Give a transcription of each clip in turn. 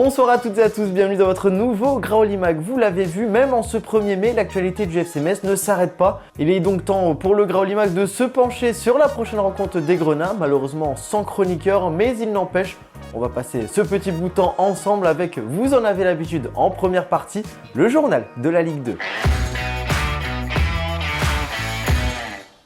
Bonsoir à toutes et à tous, bienvenue dans votre nouveau Graoli Mag. Vous l'avez vu, même en ce 1er mai, l'actualité du FC Metz ne s'arrête pas. Il est donc temps pour le Graoli Mag de se pencher sur la prochaine rencontre des Grenats, malheureusement sans chroniqueur, mais il n'empêche, on va passer ce petit bout de temps ensemble avec, vous en avez l'habitude, en première partie, le journal de la Ligue 2.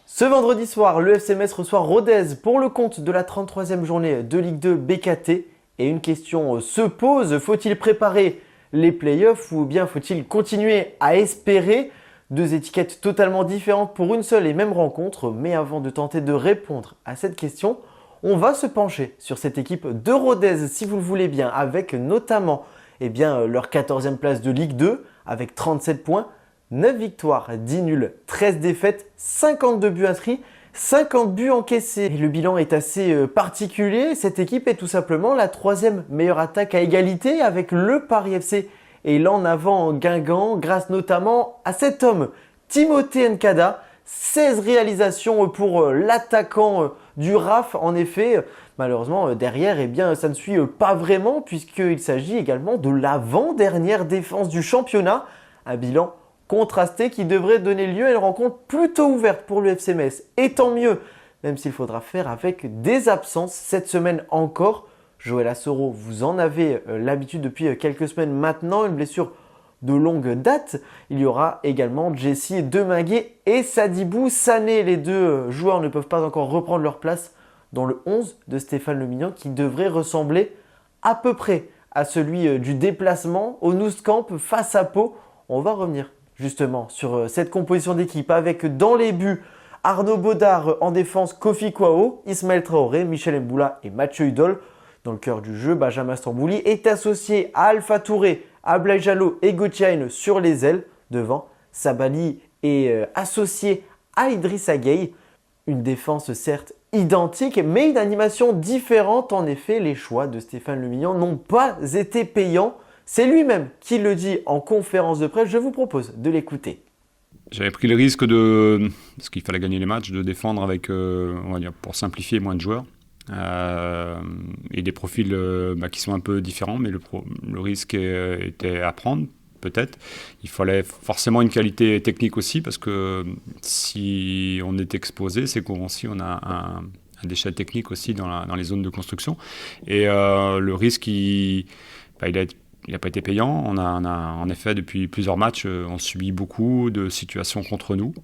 Ce vendredi soir, le FC Metz reçoit Rodez pour le compte de la 33e journée de Ligue 2 BKT. Et une question se pose, faut-il préparer les playoffs ou bien faut-il continuer à espérer? Deux étiquettes totalement différentes pour une seule et même rencontre. Mais avant de tenter de répondre à cette question, on va se pencher sur cette équipe de Rodez, si vous le voulez bien, avec notamment leur 14e place de Ligue 2, avec 37 points, 9 victoires, 10 nuls, 13 défaites, 52 buts inscrits, 50 buts encaissés. Et le bilan est assez particulier. Cette équipe est tout simplement la 3e meilleure attaque à égalité avec le Paris FC et l'en avant Guingamp, grâce notamment à cet homme, Timothée Nkada. 16 réalisations pour l'attaquant du RAF. En effet, malheureusement, derrière, ça ne suit pas vraiment puisqu'il s'agit également de l'avant-dernière défense du championnat. Un bilan contrasté qui devrait donner lieu à une rencontre plutôt ouverte pour le FC Metz. Et tant mieux, même s'il faudra faire avec des absences cette semaine encore. Joël Assoro, vous en avez l'habitude depuis quelques semaines maintenant, une blessure de longue date. Il y aura également Jesse Deminguet et Sadibou Sané. Les deux joueurs ne peuvent pas encore reprendre leur place dans le 11 de Stéphane Le Mignon qui devrait ressembler à peu près à celui du déplacement au Nou Camp face à Pau. On va revenir justement sur cette composition d'équipe avec dans les buts Arnaud Baudard, en défense Kofi Kouao, Ismaël Traoré, Michel Mboula et Mathieu Hudol. Dans le cœur du jeu, Benjamin Stambouli est associé à Alpha Touré, à Blaise Jalot et Gauthier sur les ailes. Devant, Sabali est associé à Idrissa Gueye. Une défense certes identique, mais une animation différente. En effet, les choix de Stéphane Le Mignon n'ont pas été payants. C'est lui-même qui le dit en conférence de presse. Je vous propose de l'écouter. J'avais pris le risque parce qu'il fallait gagner les matchs, de défendre avec, on va dire, pour simplifier, moins de joueurs. Et des profils qui sont un peu différents, mais le risque était à prendre, peut-être. Il fallait forcément une qualité technique aussi, parce que si on est exposé, c'est qu'on a un déchet technique aussi dans les zones de construction. Et le risque, il n'a pas été payant. On a en effet, depuis plusieurs matchs, on subit beaucoup de situations contre nous.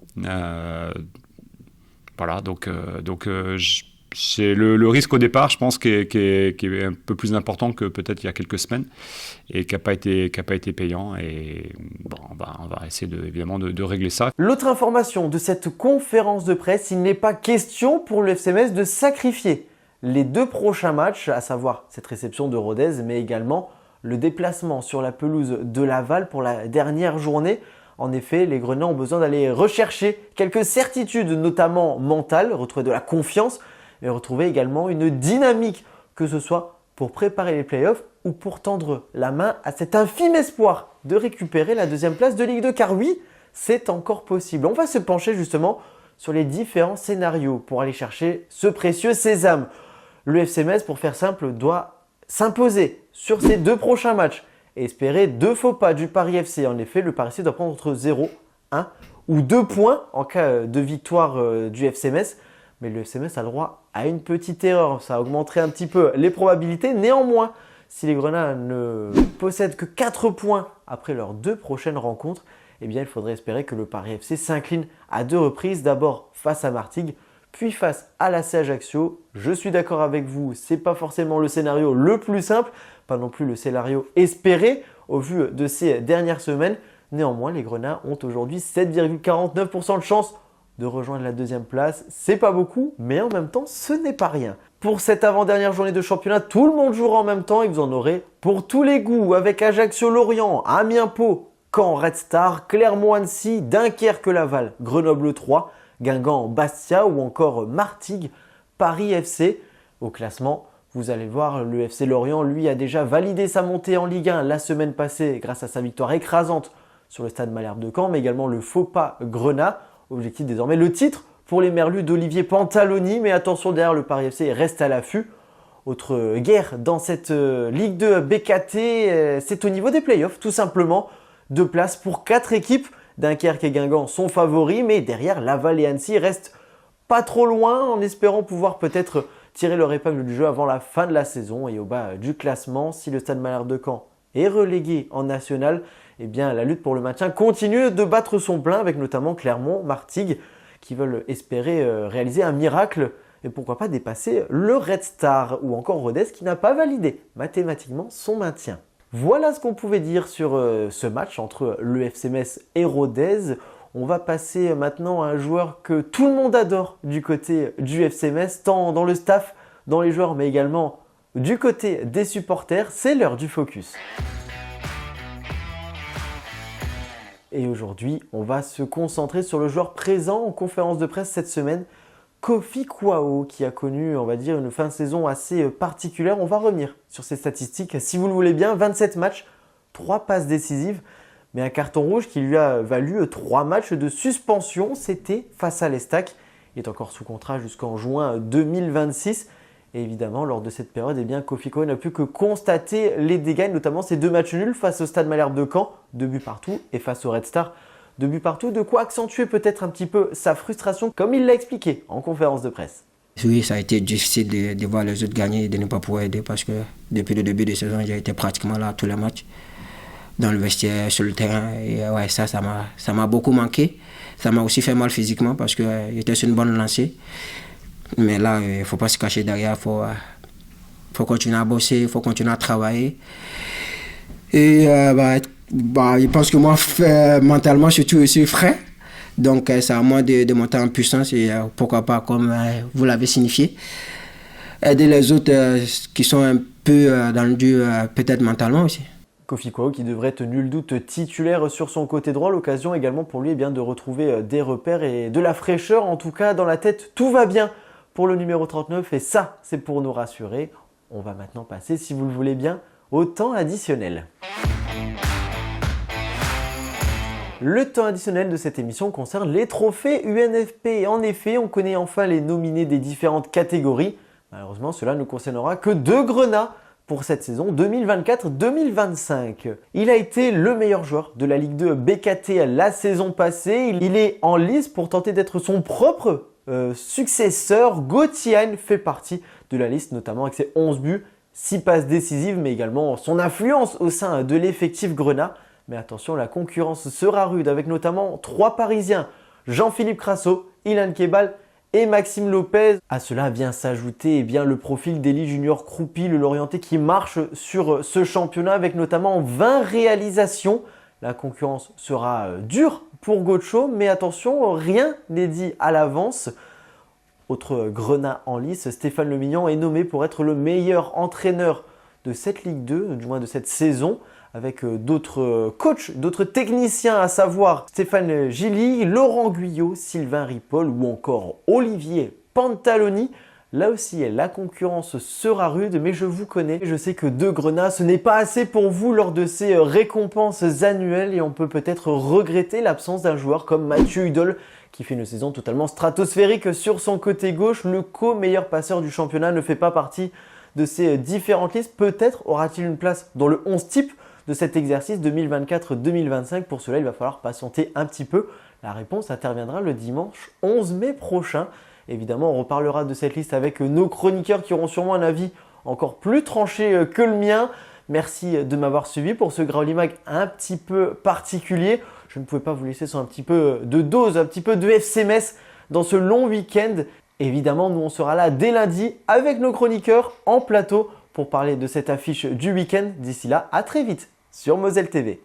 Voilà, donc c'est le risque au départ, je pense, qui est un peu plus important que peut-être il y a quelques semaines et qui n'a pas été payant. Et bon, on va essayer évidemment de régler ça. L'autre information de cette conférence de presse, il n'est pas question pour le FC Metz de sacrifier les 2 prochains matchs, à savoir cette réception de Rodez, mais également le déplacement sur la pelouse de Laval pour la dernière journée. En effet, les Grenats ont besoin d'aller rechercher quelques certitudes, notamment mentales, retrouver de la confiance, et retrouver également une dynamique, que ce soit pour préparer les playoffs ou pour tendre la main à cet infime espoir de récupérer la 2e place de Ligue 2. Car oui, c'est encore possible. On va se pencher justement sur les différents scénarios pour aller chercher ce précieux sésame. Le FC Metz, pour faire simple, doit s'imposer sur ces 2 prochains matchs et espérer 2 faux pas du Paris FC. En effet, le Paris FC doit prendre entre 0, 1 ou 2 points en cas de victoire du FC Metz. Mais le FC Metz a le droit à une petite erreur. Ça augmenterait un petit peu les probabilités. Néanmoins, si les Grenats ne possèdent que 4 points après leurs 2 prochaines rencontres, il faudrait espérer que le Paris FC s'incline à 2 reprises. D'abord face à Martigues, puis face à l'AC Ajaccio. Je suis d'accord avec vous, ce n'est pas forcément le scénario le plus simple, pas non plus le scénario espéré au vu de ces dernières semaines. Néanmoins, les Grenats ont aujourd'hui 7,49% de chance de rejoindre la 2e place. C'est pas beaucoup, mais en même temps, ce n'est pas rien. Pour cette avant-dernière journée de championnat, tout le monde jouera en même temps et vous en aurez pour tous les goûts avec Ajaccio-Lorient, Amiens-Pau, Caen, Red Star, Clermont-Annecy, Dunkerque-Laval, Grenoble-3, Guingamp-Bastia ou encore Martigues, Paris FC. Au classement, vous allez voir, le FC Lorient, lui, a déjà validé sa montée en Ligue 1 la semaine passée grâce à sa victoire écrasante sur le stade Malherbe de Caen, mais également le faux pas Grenat. Objectif désormais le titre pour les Merlus d'Olivier Pantaloni, mais attention, derrière le Paris FC reste à l'affût. Autre guerre dans cette Ligue 2 BKT, c'est au niveau des playoffs, tout simplement. 2 places pour 4 équipes. Dunkerque et Guingamp sont favoris, mais derrière, Laval et Annecy restent pas trop loin, en espérant pouvoir peut-être tirer leur épingle du jeu avant la fin de la saison. Et au bas du classement, si le Stade Malherbe de Caen est relégué en national, eh bien la lutte pour le maintien continue de battre son plein, avec notamment Clermont, Martigues, qui veulent espérer réaliser un miracle et pourquoi pas dépasser le Red Star, ou encore Rodez qui n'a pas validé mathématiquement son maintien. Voilà ce qu'on pouvait dire sur ce match entre le FC Metz et Rodez. On va passer maintenant à un joueur que tout le monde adore du côté du FC Metz, tant dans le staff, dans les joueurs, mais également du côté des supporters. C'est l'heure du focus. Et aujourd'hui, on va se concentrer sur le joueur présent en conférence de presse cette semaine, Kofi Kouao, qui a connu, on va dire, une fin de saison assez particulière. On va revenir sur ses statistiques, si vous le voulez bien. 27 matchs, 3 passes décisives, mais un carton rouge qui lui a valu 3 matchs de suspension. C'était face à l'Estac. Il est encore sous contrat jusqu'en juin 2026. Et évidemment, lors de cette période, eh bien, Kofi Kouao n'a pu que constater les dégâts, notamment ces 2 matchs nuls face au Stade Malherbe de Caen, 2 buts partout, et face au Red Star, 2 buts partout, de quoi accentuer peut-être un petit peu sa frustration, comme il l'a expliqué en conférence de presse. Oui, ça a été difficile de voir les autres gagner et de ne pas pouvoir aider parce que depuis le début de saison, j'ai été pratiquement là à tous les matchs, dans le vestiaire, sur le terrain. Et ouais, ça m'a beaucoup manqué. Ça m'a aussi fait mal physiquement parce que j'étais sur une bonne lancée. Mais là, il ne faut pas se cacher derrière, il faut continuer à bosser, il faut continuer à travailler. Et je pense que moi, mentalement, je suis aussi frais. Donc, c'est à moi de monter en puissance et pourquoi pas, comme vous l'avez signifié, aider les autres qui sont un peu dans le dur, peut-être mentalement aussi. Kofi Kouao qui devrait être nul doute titulaire sur son côté droit. L'occasion également pour lui de retrouver des repères et de la fraîcheur. En tout cas, dans la tête, tout va bien pour le numéro 39 et ça, c'est pour nous rassurer. On va maintenant passer, si vous le voulez bien, au temps additionnel. Le temps additionnel de cette émission concerne les trophées UNFP. En effet, on connaît enfin les nominés des différentes catégories. Malheureusement, cela ne concernera que 2 grenats pour cette saison 2024-2025. Il a été le meilleur joueur de la Ligue 2 BKT la saison passée. Il est en lice pour tenter d'être son propre successeur. Gauthier fait partie de la liste, notamment avec ses 11 buts, 6 passes décisives, mais également son influence au sein de l'effectif grenat. Mais attention, la concurrence sera rude avec notamment 3 Parisiens, Jean-Philippe Crasso, Ilan Kebal et Maxime Lopez. À cela vient s'ajouter le profil d'Eli Junior Croupi, le Lorientais qui marche sur ce championnat avec notamment 20 réalisations. La concurrence sera dure pour Gocho, mais attention, rien n'est dit à l'avance. Autre grenat en lice, Stéphane Lemignan est nommé pour être le meilleur entraîneur de cette Ligue 2, du moins de cette saison, avec d'autres coachs, d'autres techniciens, à savoir Stéphane Gilly, Laurent Guyot, Sylvain Ripoll ou encore Olivier Pantaloni. Là aussi, la concurrence sera rude, mais je vous connais. Je sais que 2 grenats, ce n'est pas assez pour vous lors de ces récompenses annuelles et on peut peut-être regretter l'absence d'un joueur comme Mathieu Hudol qui fait une saison totalement stratosphérique sur son côté gauche. Le co-meilleur passeur du championnat ne fait pas partie de ces différentes listes. Peut-être aura-t-il une place dans le 11 type de cet exercice 2024-2025. Pour cela, il va falloir patienter un petit peu. La réponse interviendra le dimanche 11 mai prochain. Évidemment, on reparlera de cette liste avec nos chroniqueurs qui auront sûrement un avis encore plus tranché que le mien. Merci de m'avoir suivi pour ce Grauli Mag un petit peu particulier. Je ne pouvais pas vous laisser sans un petit peu de dose, un petit peu de FC Metz dans ce long week-end. Évidemment, nous on sera là dès lundi avec nos chroniqueurs en plateau pour parler de cette affiche du week-end. D'ici là, à très vite sur Moselle TV.